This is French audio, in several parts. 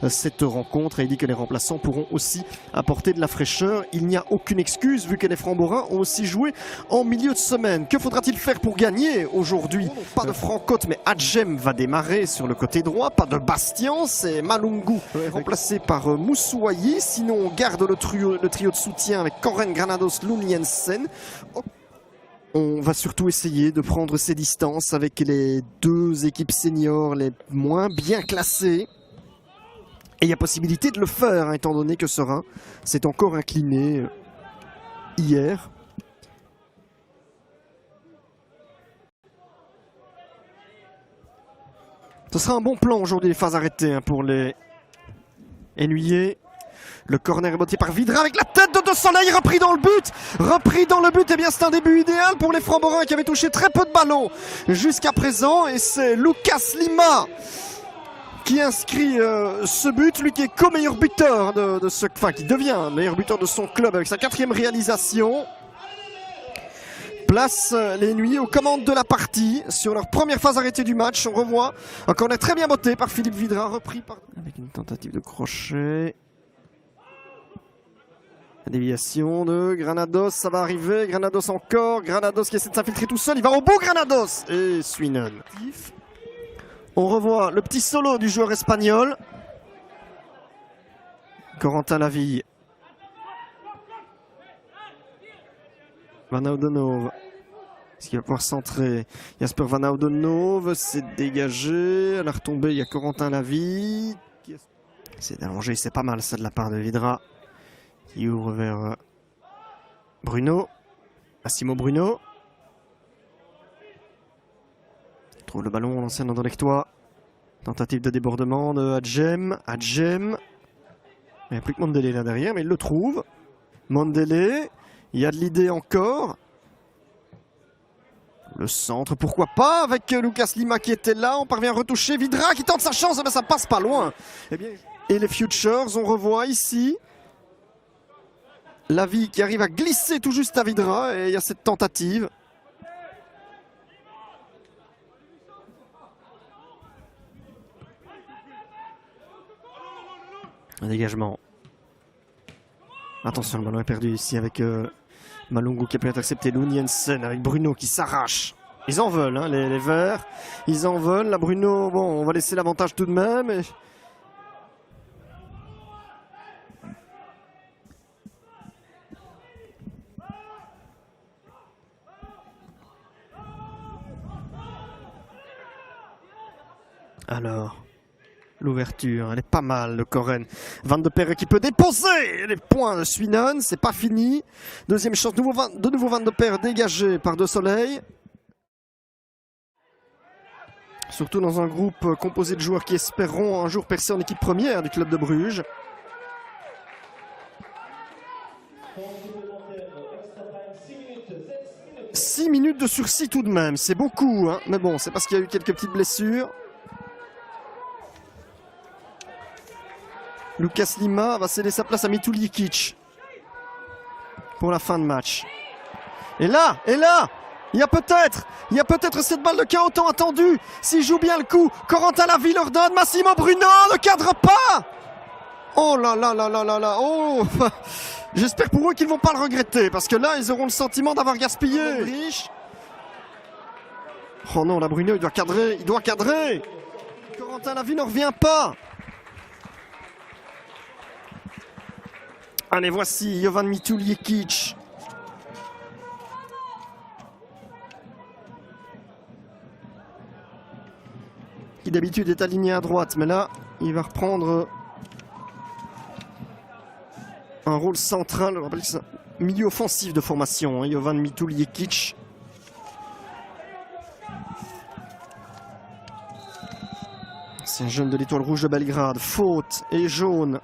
cette rencontre. Et il dit que les remplaçants pourront aussi apporter de la fraîcheur. Il n'y a aucune excuse vu que les Framborains ont aussi joué en milieu de semaine. Que faudra-t-il faire pour gagner aujourd'hui? Pas de Francotte, mais Adjem va démarrer sur le côté droit. Pas de Bastien, c'est Malungu remplacé par Moussouayi. Sinon, on garde le trio de soutien avec Koren, Granados, Lund Jensen. On va surtout essayer de prendre ses distances avec les deux équipes seniors les moins bien classées. Et il y a possibilité de le faire, hein, étant donné que Serein s'est encore incliné hier. Ce sera un bon plan aujourd'hui, les phases arrêtées hein, pour les Ennuyés. Le corner est botté par Vidra avec la tête de De Soleil, repris dans le but. Repris dans le but, et bien c'est un début idéal pour les Framborains qui avaient touché très peu de ballons jusqu'à présent. Et c'est Lucas Lima qui inscrit ce but, lui qui est co-meilleur buteur qui devient meilleur buteur de son club avec sa 4e réalisation. Place les Nuits aux commandes de la partie sur leur première phase arrêtée du match. On revoit un corner très bien botté par Philippe Vidra, repris par... avec une tentative de crochet. La déviation de Granados, ça va arriver. Granados encore. Granados qui essaie de s'infiltrer tout seul. Il va au bout, Granados. Et Swinen. On revoit le petit solo du joueur espagnol. Corentin Laville. Van Oudenhove. Est-ce qu'il va pouvoir centrer? Jasper Van Oudenhove s'est dégagé. À la retombée, il y a Corentin Laville. C'est d'allonger, c'est pas mal ça de la part de Vidra. Qui ouvre vers Bruno. Massimo Bruno. Trouve le ballon, l'ancien Anderlechtois. Tentative de débordement de Adjem. Adjem. Il n'y a plus que Mandele là derrière, mais il le trouve. Mandele. Il y a de l'idée encore. Le centre, pourquoi pas, avec Lucas Lima qui était là. On parvient à retoucher. Vidra qui tente sa chance, mais ça passe pas loin. Et les Futures, on revoit ici. Laville qui arrive à glisser tout juste à Vidra. Et il y a cette tentative. Un dégagement. Attention, le ballon est perdu ici avec Malungu qui a pu être accepté. Lund Jensen avec Bruno qui s'arrache. Ils en veulent, hein, les Verts. Ils en veulent. La Bruno, bon, on va laisser l'avantage tout de même. Et... alors, l'ouverture, elle est pas mal, le Koren. Van de Perre qui peut déposer les points de Swinen, c'est pas fini. Deuxième chance, de nouveau Van de Perre dégagé par De Soleil. Surtout dans un groupe composé de joueurs qui espéreront un jour percer en équipe première du club de Bruges. « 6 minutes de sursis tout de même, c'est beaucoup, hein. Mais bon, c'est parce qu'il y a eu quelques petites blessures. Lucas Lima va céder sa place à Mituljikic pour la fin de match. Et là, il y a peut-être cette balle de chaos tant attendue. S'il joue bien le coup, Corentin Laville leur donne. Massimo Bruno ne cadre pas. Oh là là là là là là. Oh. J'espère pour eux qu'ils ne vont pas le regretter parce que là, ils auront le sentiment d'avoir gaspillé. Oh non, la Bruno, il doit cadrer. Corentin Laville ne revient pas. Allez, voici Jovan Mituljikic. Qui d'habitude est aligné à droite, mais là, il va reprendre un rôle central. Je rappelle que c'est un milieu offensif de formation, hein, Jovan Mituljikic. C'est un jeune de l'Étoile Rouge de Belgrade. Faute et jaune.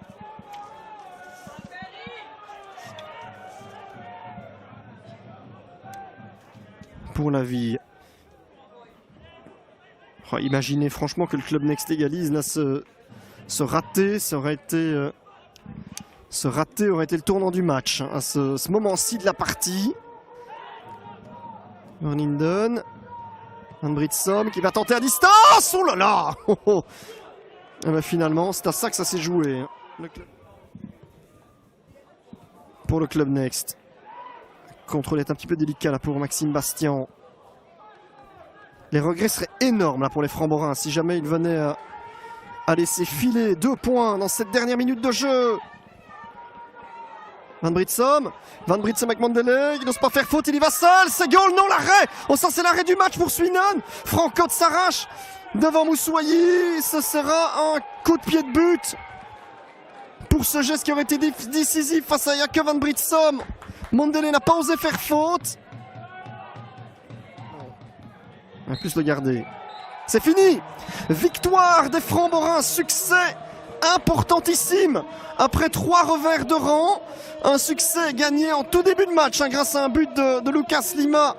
Pour la vie. Oh, imaginez franchement que le club Next égalise. Là, ce raté, ça aurait été, ce raté aurait été le tournant du match. Hein, à ce moment-ci de la partie. Verlinden. Van Britsom qui va tenter à distance. Oh là là. ben finalement, c'est à ça que ça s'est joué. Pour le club Next. Le contrôle est un petit peu délicat là pour Maxime Bastian. Les regrets seraient énormes là pour les Framborins si jamais ils venaient à laisser filer 2 points dans cette dernière minute de jeu. Van Britsum avec Mandele, il n'ose pas faire faute, il y va seul, c'est goal, non l'arrêt. Oh ça c'est l'arrêt du match pour Swinan. Francotte s'arrache devant Moussoui, ce sera un coup de pied de but pour ce geste qui aurait été décisif face à Jakob Van Britsum. Mandele n'a pas osé faire faute. On va plus le garder. C'est fini. Victoire des Framborins, succès importantissime. Après 3 revers de rang, un succès gagné en tout début de match grâce à un but de Lucas Lima.